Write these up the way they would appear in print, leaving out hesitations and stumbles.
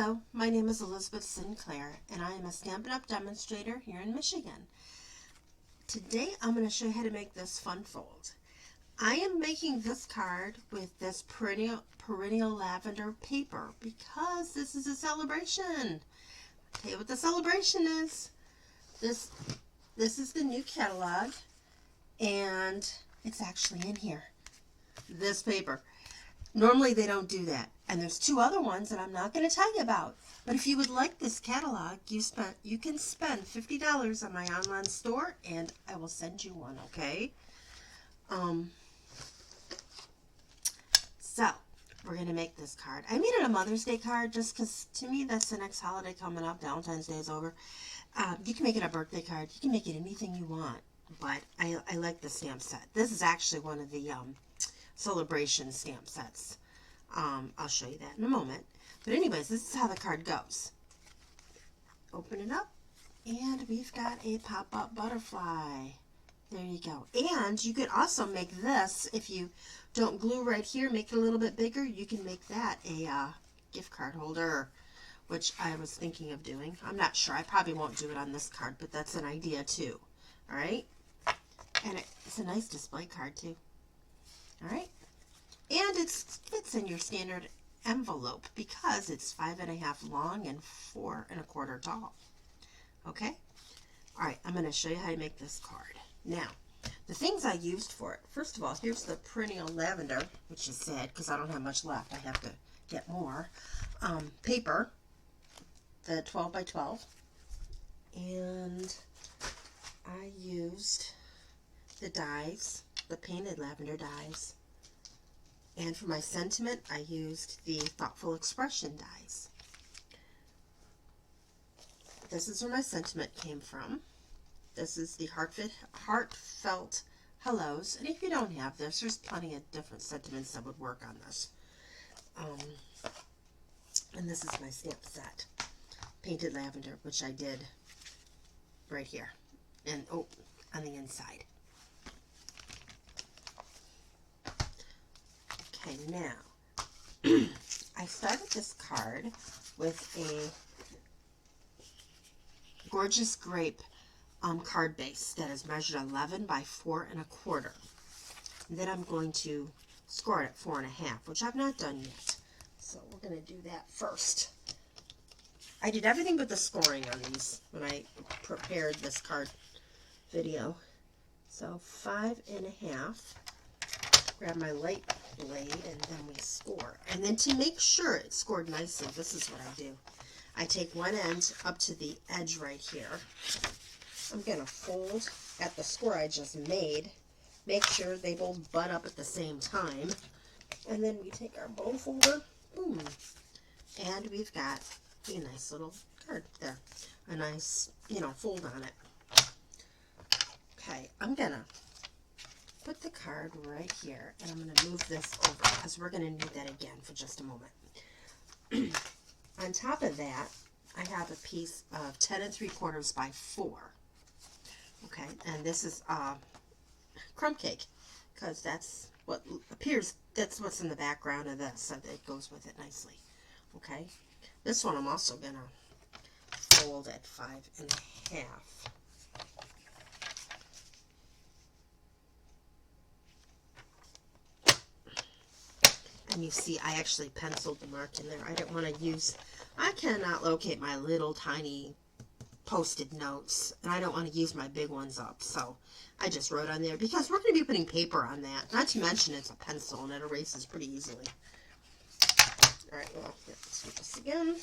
Hello, my name is Elizabeth Sinclair, and I am a Stampin' Up! Demonstrator here in Michigan. Today I'm going to show you how to make this fun fold. I am making this card with this perennial lavender paper because this is a celebration. I'll tell you what the celebration is. This is the new catalog, and it's actually in here. This paper. Normally they don't do that. And there's two other ones that I'm not going to tell you about. But if you would like this catalog, you can spend $50 on my online store, and I will send you one, okay? So, we're going to make this card. I made it a Mother's Day card just because, to me, that's the next holiday coming up. Valentine's Day is over. You can make it a birthday card. You can make it anything you want. But I like the stamp set. This is actually one of the celebration stamp sets. I'll show you that in a moment. But anyways, this is how the card goes. Open it up, and we've got a pop-up butterfly. There you go. And you could also make this, if you don't glue right here, make it a little bit bigger, you can make that a gift card holder, which I was thinking of doing. I'm not sure. I probably won't do it on this card, but that's an idea too. All right? And it's a nice display card too. All right? And it fits in your standard envelope because it's 5.5 long and 4.25 tall. Okay? Alright, I'm going to show you how to make this card. Now, the things I used for it. First of all, here's the perennial lavender, which is sad because I don't have much left. I have to get more. Paper, the 12 by 12. And I used the dies, the Painted Lavender dies. And for my sentiment, I used the Thoughtful Expression dies. This is where my sentiment came from. This is the Heartfelt Hellos. And if you don't have this, there's plenty of different sentiments that would work on this. And this is my stamp set. Painted Lavender, which I did right here. And, on the inside. Okay, now, I started this card with a gorgeous grape card base that is measured 11 by 4.25. And then I'm going to score it at 4.5, which I've not done yet. So we're going to do that first. I did everything but the scoring on these when I prepared this card video. So 5.5. Grab my light blade, and then we score. And then to make sure it's scored nicely, this is what I do. I take one end up to the edge right here. I'm going to fold at the score I just made. Make sure they both butt up at the same time. And then we take our bow folder, boom. And we've got a nice little card there. A nice, fold on it. Okay, I'm going to put the card right here, and I'm going to move this over because we're going to need that again for just a moment. On top of that, I have a piece of 10 3/4 by 4. Okay, and this is crumb cake because that's what appears, that's what's in the background of this, so that it goes with it nicely. Okay, this one I'm also going to fold at 5.5. And you see, I actually penciled the mark in there. I didn't want to use, I cannot locate my little tiny Post-it notes, and I don't want to use my big ones up, so I just wrote on there because we're going to be putting paper on that. Not to mention it's a pencil, and it erases pretty easily. Alright, well, let's do this again.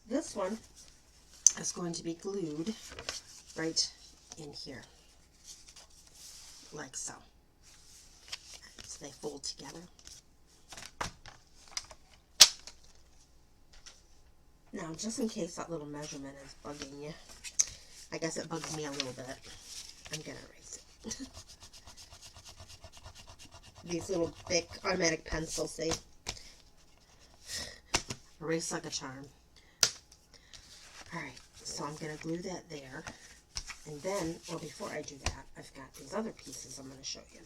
This one is going to be glued right in here, like so. So they fold together. Now, just in case that little measurement is bugging you, I guess it bugs me a little bit, I'm going to erase it. These little big automatic pencils, they erase like a charm. Alright, So I'm going to glue that there. And then, well, before I do that, I've got these other pieces I'm going to show you.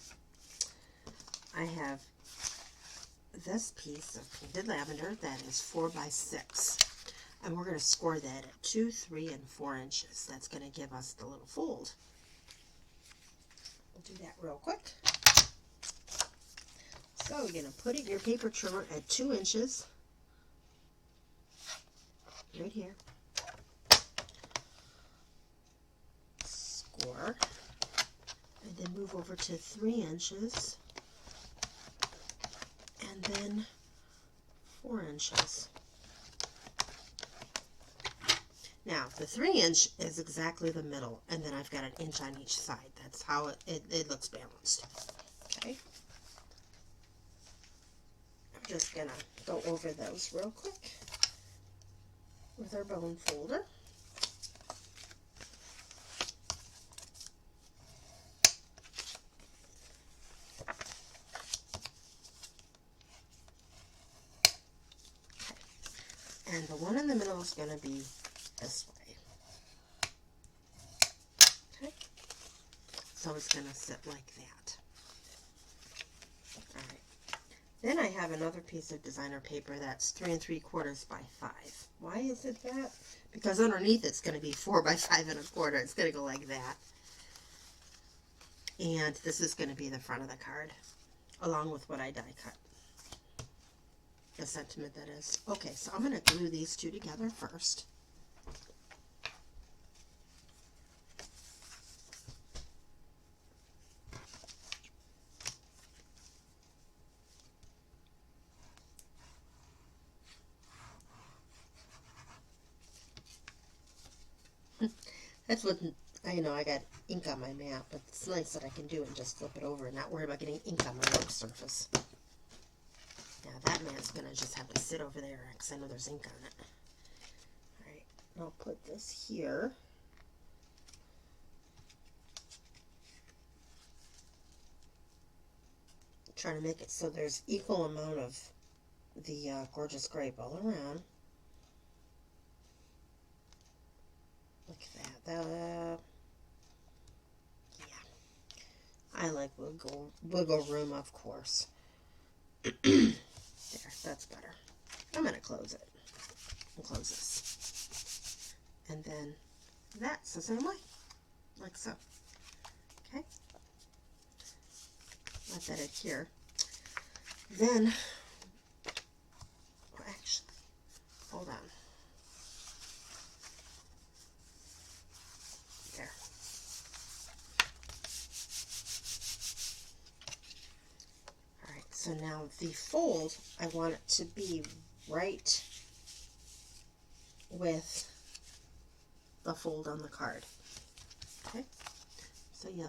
I have this piece of Painted Lavender that is 4 by 6. And we're going to score that at 2, 3, and 4 inches. That's going to give us the little fold. We'll do that real quick. So you're going to put it in your paper trimmer at 2 inches. Right here. Score. And then move over to 3 inches. And then 4 inches. Now, the 3 inch is exactly the middle, and then I've got an inch on each side. That's how it looks balanced. Okay. I'm just going to go over those real quick with our bone folder. And the one in the middle is going to be this way. Okay. So it's going to sit like that. Alright. Then I have another piece of designer paper that's 3 3/4 by 5. Why is it that? Because underneath it's going to be 4 by 5 1/4. It's going to go like that. And this is going to be the front of the card, along with what I die cut. The sentiment that is. Okay, so I'm going to glue these two together first. That's what, I know I got ink on my map, but it's nice that I can do it and just flip it over and not worry about getting ink on my work surface. Now that man's going to just have to sit over there because I know there's ink on it. Alright, I'll put this here. Trying to make it so there's equal amount of the gorgeous grape all around. Like that. Yeah. I like wiggle room, of course. There, that's better. I'm going to close it. And close this. And then that's the same way. Like so. Okay. Let that adhere. Then, well, actually, hold on. There. Alright, so now the fold, I want it to be right with the fold on the card. Okay? So you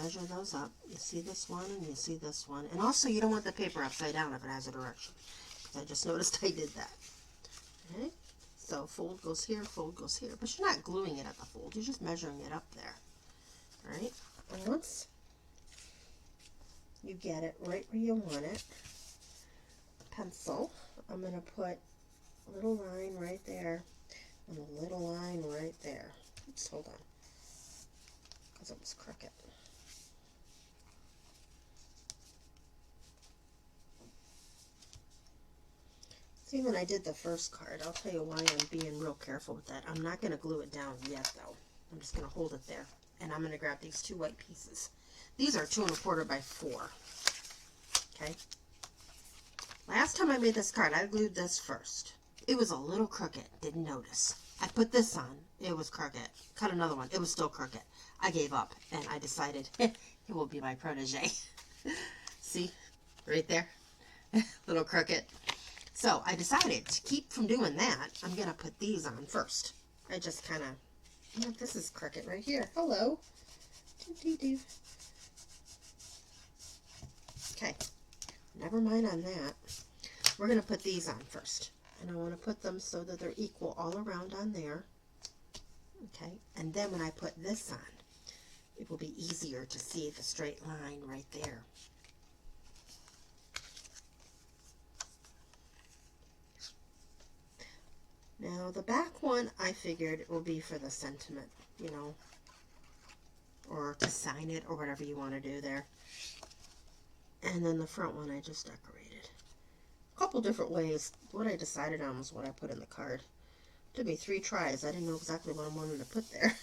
measure those up. You see this one and you see this one. And also you don't want the paper upside down if it has a direction. I just noticed I did that. Okay? So fold goes here, fold goes here. But you're not gluing it at the fold. You're just measuring it up there. Alright? And once you get it right where you want it, pencil, I'm going to put a little line right there and a little line right there. Oops, hold on. Because it was crooked. See, when I did the first card, I'll tell you why I'm being real careful with that. I'm not going to glue it down yet, though. I'm just going to hold it there. And I'm going to grab these two white pieces. These are 2 1/4 by 4. Okay? Last time I made this card, I glued this first. It was a little crooked. Didn't notice. I put this on. It was crooked. Cut another one. It was still crooked. I gave up, and I decided it will be my protege. See? Right there? Little crooked. So I decided to keep from doing that, I'm going to put these on first. I just kind of, this is crooked right here. Hello. Doo-doo-doo. Okay. Never mind on that. We're going to put these on first. And I want to put them so that they're equal all around on there. Okay. And then when I put this on, it will be easier to see the straight line right there. Now the back one, I figured it will be for the sentiment, you know, or to sign it or whatever you want to do there. And then the front one I just decorated. A couple different ways. What I decided on was what I put in the card. It took me 3 tries. I didn't know exactly what I wanted to put there.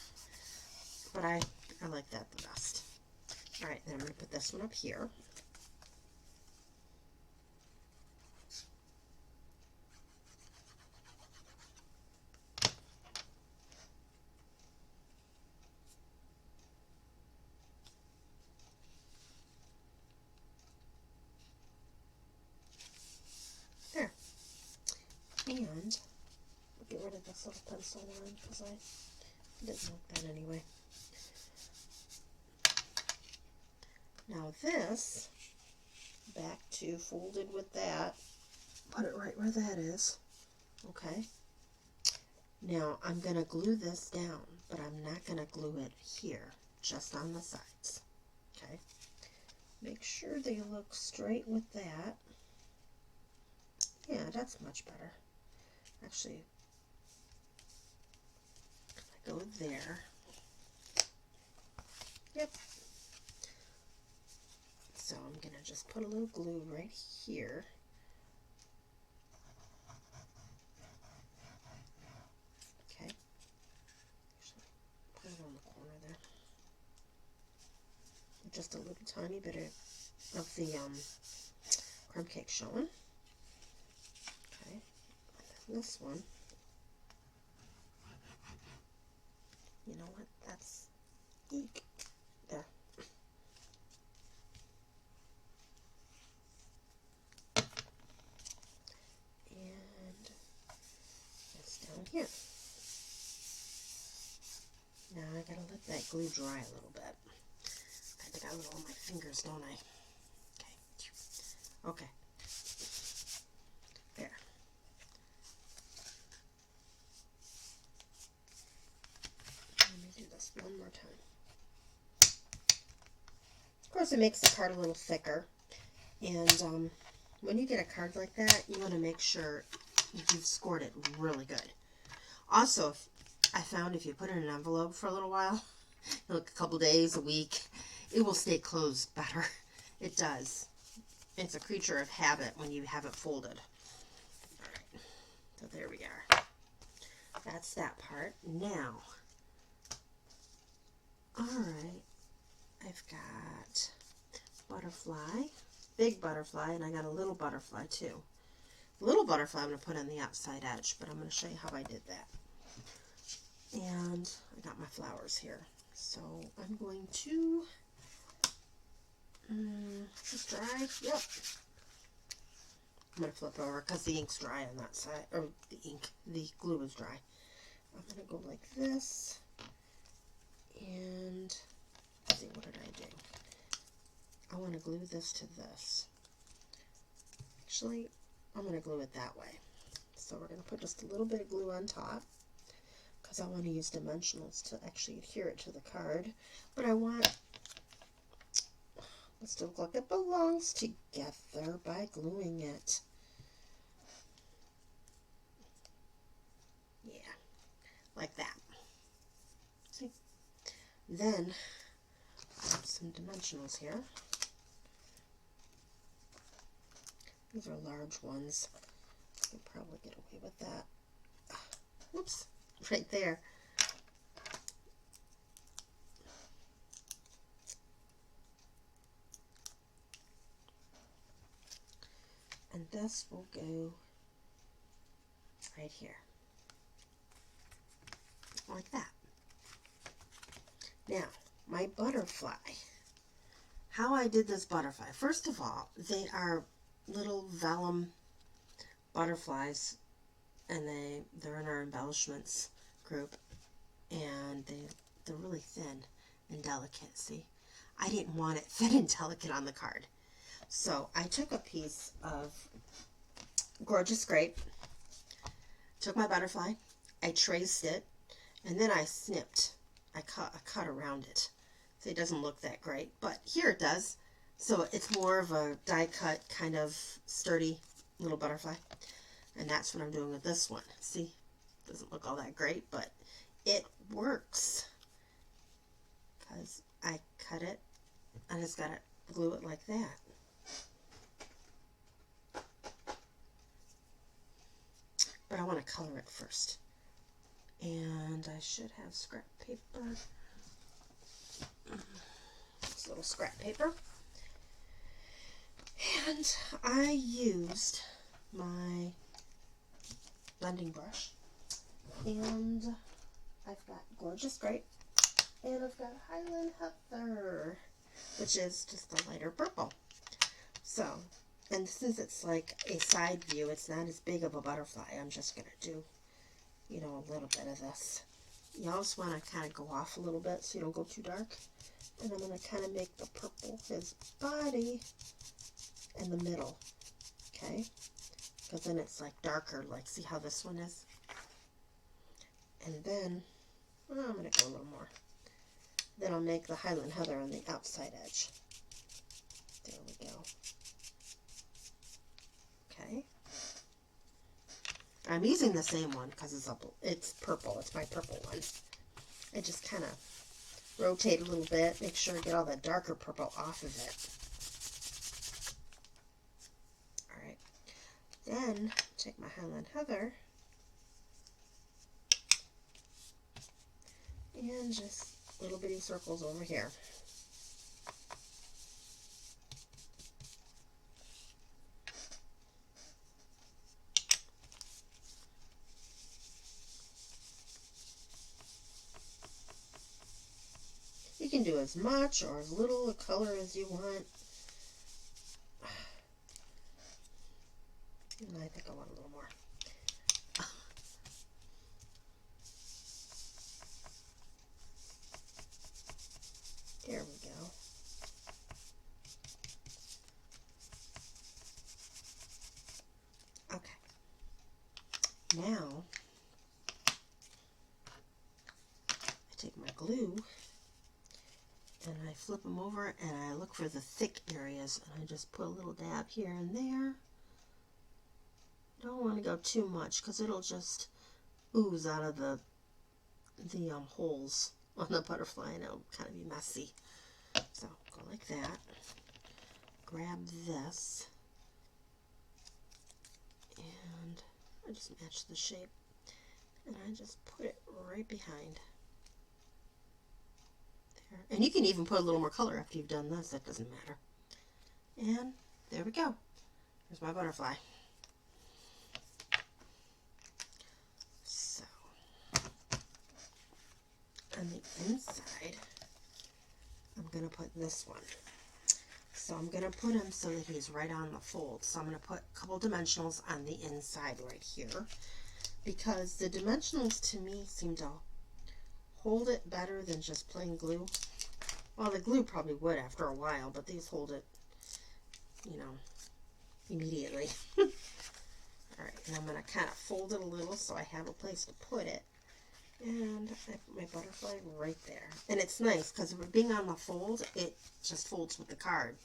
But I like that the best. Alright, then I'm going to put this one up here. There. And I'll get rid of this little pencil line because I didn't like that anyway. Now this, back to folded with that, put it right where that is. Okay. Now I'm going to glue this down, but I'm not going to glue it here, just on the sides. Okay. Make sure they look straight with that. Yeah, that's much better. Actually, I go there. Yep. So I'm going to just put a little glue right here. Okay. Actually, put it on the corner there. Just a little tiny bit of the crumb cake showing. Okay. And this one. You know what? That's eek. There. And that's down here. Now I gotta let that glue dry a little bit. I think I got a little on my fingers, don't I? Okay. Okay. There. Let me do this one more time. Of course, it makes the card a little thicker. And when you get a card like that, you want to make sure you've scored it really good. Also, I found if you put it in an envelope for a little while, like a couple days, a week, it will stay closed better. It does. It's a creature of habit when you have it folded. Alright, so there we are. That's that part. Now, alright, I've got butterfly, big butterfly, and I got a little butterfly too. Little butterfly I'm going to put on the outside edge, but I'm going to show you how I did that. And I got my flowers here. So I'm going to, just dry, yep. I'm going to flip over because the ink's dry on that side, or the glue is dry. I'm going to go like this, and let's see, what did I do? I want to glue this to this. Actually, I'm going to glue it that way. So we're going to put just a little bit of glue on top because I want to use dimensionals to actually adhere it to the card. But I want it to look like it belongs together by gluing it. Yeah, like that. See? Then, some dimensionals here. These are large ones. I can probably get away with that. Whoops, right there. And this will go right here. Like that. Now, my butterfly. How I did this butterfly. First of all, they are little vellum butterflies, and they're in our embellishments group, and they're really thin and delicate. See, I didn't want it thin and delicate on the card, so I took a piece of Gorgeous Grape, took my butterfly, I traced it, and then I snipped. I cut around it, so it doesn't look that great, but here it does. So it's more of a die cut kind of sturdy little butterfly. And that's what I'm doing with this one. See? Doesn't look all that great, but it works. Because I cut it, I just got to glue it like that. But I want to color it first. And I should have scrap paper. This little scrap paper. And I used my blending brush. And I've got Gorgeous Grape. And I've got Highland Heather, which is just a lighter purple. So, and since it's like a side view, it's not as big of a butterfly. I'm just going to do, you know, a little bit of this. You always want to kind of go off a little bit so you don't go too dark. And I'm going to kind of make the purple his body in the middle. Okay? Because then it's like darker. Like, see how this one is? And then, well, I'm going to go a little more. Then I'll make the Highland Heather on the outside edge. There we go. Okay. I'm using the same one because it's purple. It's my purple one. I just kind of rotate a little bit, make sure I get all that darker purple off of it. Alright. Then, take my Highland Heather and just little bitty circles over here. You can do as much or as little a color as you want. And I think I want a little more. There we go. Okay. Now, I take my glue and I flip them over and I look for the thick areas and I just put a little dab here and there. Don't want to go too much because it'll just ooze out of the holes on the butterfly and it'll kind of be messy. So go like that. Grab this and I just match the shape and I just put it right behind there. And you can even put a little more color after you've done this. That doesn't matter. And there we go. There's my butterfly. So on the inside, I'm going to put this one. So I'm going to put him so that he's right on the fold. So I'm going to put a couple dimensionals on the inside right here. Because the dimensionals to me seem to hold it better than just plain glue. Well, the glue probably would after a while, but these hold it, you know, immediately. Alright, and I'm going to kind of fold it a little so I have a place to put it. And I put my butterfly right there. And it's nice because being on the fold, it just folds with the card.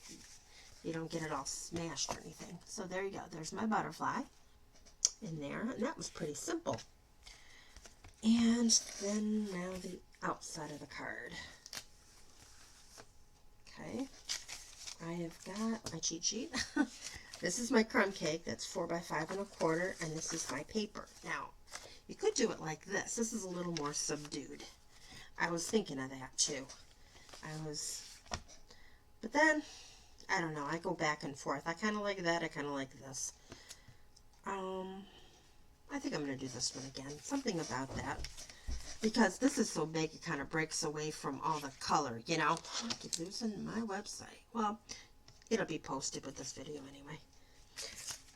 You don't get it all smashed or anything. So there you go. There's my butterfly in there. And that was pretty simple. And then now the outside of the card. Okay. I have got my cheat sheet. This is my crumb cake. That's 4 by 5 1/4. And this is my paper. Now, you could do it like this. This is a little more subdued. I was thinking of that too. But then, I don't know. I go back and forth. I kind of like that. I kind of like this. I think I'm going to do this one again. Something about that. Because this is so big, it kind of breaks away from all the color, you know. I keep losing my website. Well, it'll be posted with this video anyway.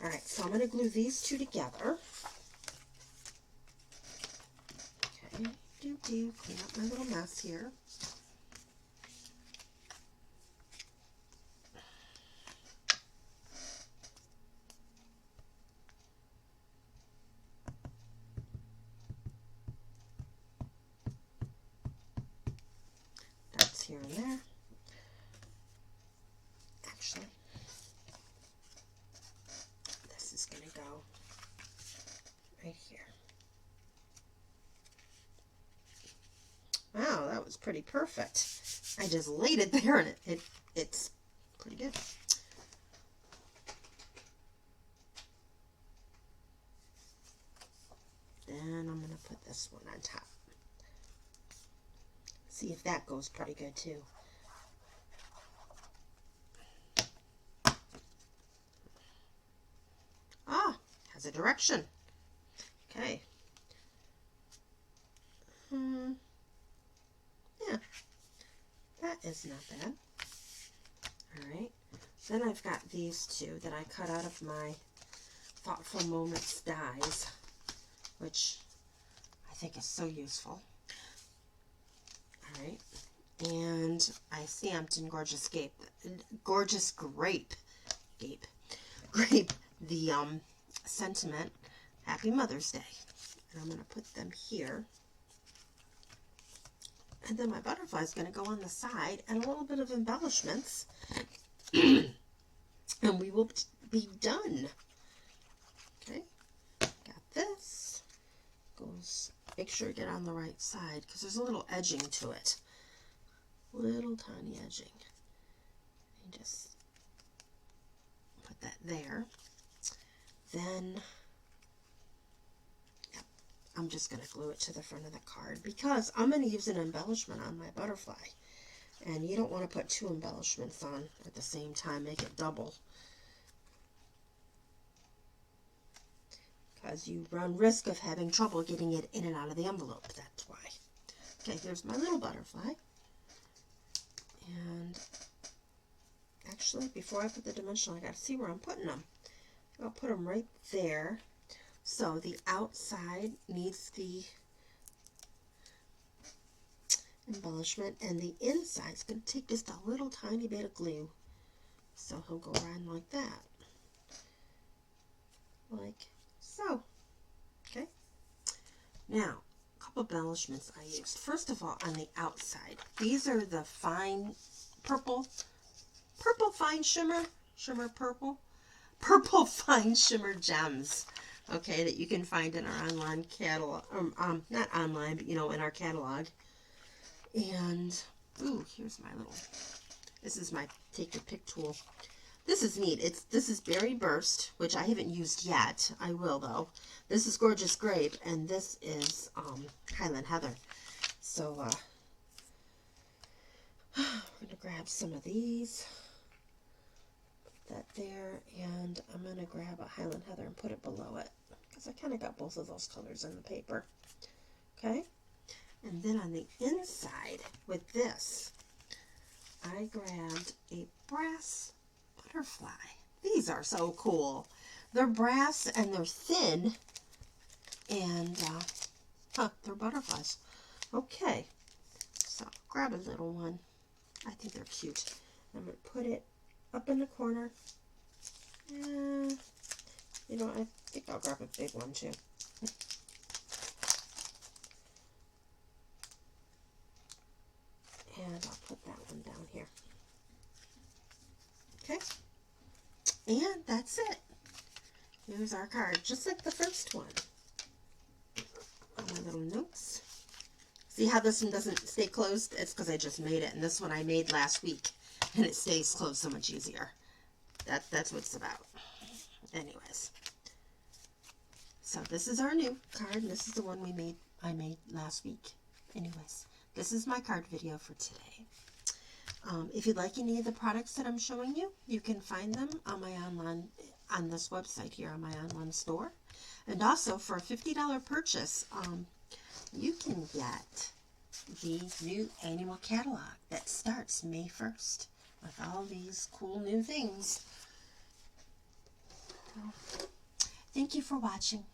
Alright, so I'm going to glue these two together. Okay, clean up my little mess here. That's here and there. Actually, this is going to go right here. it was pretty perfect. I just laid it there, and it's pretty good. Then I'm going to put this one on top. See if that goes pretty good too. Ah, has a direction. Okay. Yeah, that is not bad. Alright, then I've got these two that I cut out of my Thoughtful Moments dies, which I think is so useful. Alright, and I stamped in Gorgeous Grape, the sentiment, Happy Mother's Day. And I'm going to put them here. And then my butterfly is going to go on the side and a little bit of embellishments. And we will be done. Okay, got this. Goes, make sure you get on the right side because there's a little edging to it. Little tiny edging. And just put that there. Then I'm just going to glue it to the front of the card because I'm going to use an embellishment on my butterfly. And you don't want to put two embellishments on at the same time, make it double. Because you run risk of having trouble getting it in and out of the envelope, that's why. Okay, here's my little butterfly. And actually, before I put the dimensional, I got to see where I'm putting them. I'll put them right there. So the outside needs the embellishment, and the inside is going to take just a little tiny bit of glue. So he'll go around like that. Like so. Okay. Now, a couple embellishments I used. First of all, on the outside, these are the fine purple fine shimmer fine shimmer gems. Okay, that you can find in our online catalog, not online, but you know, in our catalog. And, ooh, here's my little, this is my take your pick tool. This is neat. This is Berry Burst, which I haven't used yet. I will though. This is Gorgeous Grape, and this is Highland Heather. So, we're going to grab some of these. That there, and I'm going to grab a Highland Heather and put it below it because I kind of got both of those colors in the paper. Okay, and then on the inside with this, I grabbed a brass butterfly. These are so cool. They're brass and they're thin, and they're butterflies. Okay, so grab a little one. I think they're cute. I'm going to put it up in the corner. You know, I think I'll grab a big one too. And I'll put that one down here. Okay. And that's it. Here's our card, just like the first one. My little notes. See how this one doesn't stay closed? It's because I just made it, and this one I made last week, and it stays closed so much easier. That's what it's about. Anyways, so this is our new card, and this is the one I made last week. Anyways, this is my card video for today. If you'd like any of the products that I'm showing you, you can find them on my on this website here on my online store. And also for a $50 purchase, you can get the new annual catalog that starts May 1st with all these cool new things. Thank you for watching.